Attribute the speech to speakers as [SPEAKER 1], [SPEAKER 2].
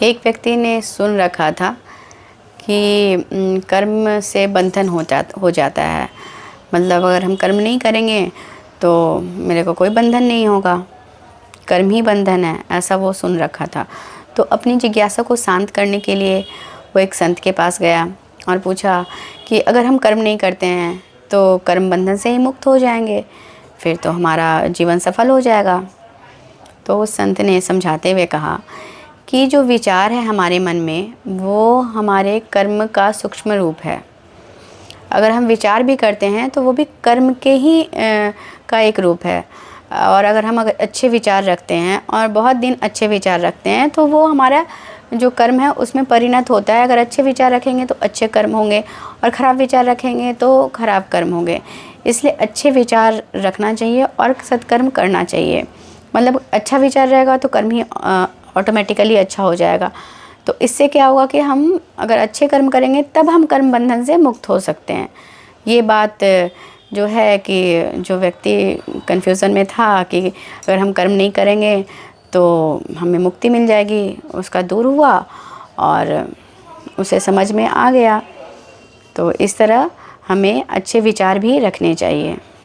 [SPEAKER 1] एक व्यक्ति ने सुन रखा था कि कर्म से बंधन हो जाता है। मतलब अगर हम कर्म नहीं करेंगे तो मेरे को कोई बंधन नहीं होगा, कर्म ही बंधन है, ऐसा वो सुन रखा था। तो अपनी जिज्ञासा को शांत करने के लिए वो एक संत के पास गया और पूछा कि अगर हम कर्म नहीं करते हैं तो कर्म बंधन से ही मुक्त हो जाएंगे, फिर तो हमारा जीवन सफल हो जाएगा। तो उस संत ने समझाते हुए कहा कि जो विचार है हमारे मन में वो हमारे कर्म का सूक्ष्म रूप है। अगर हम विचार भी करते हैं तो वो भी कर्म के ही का एक रूप है। और अगर हम अच्छे विचार रखते हैं और बहुत दिन अच्छे विचार रखते हैं तो वो हमारा जो कर्म है उसमें परिणत होता है। अगर अच्छे विचार रखेंगे तो अच्छे कर्म होंगे और ख़राब विचार रखेंगे तो ख़राब कर्म होंगे। इसलिए अच्छे विचार रखना चाहिए और सत्कर्म करना चाहिए। मतलब अच्छा विचार रहेगा तो कर्म ही ऑटोमेटिकली अच्छा हो जाएगा। तो इससे क्या होगा कि हम अगर अच्छे कर्म करेंगे तब हम कर्म बंधन से मुक्त हो सकते हैं। ये बात जो है कि जो व्यक्ति कन्फ्यूज़न में था कि अगर हम कर्म नहीं करेंगे तो हमें मुक्ति मिल जाएगी, उसका दूर हुआ और उसे समझ में आ गया। तो इस तरह हमें अच्छे विचार भी रखने चाहिए।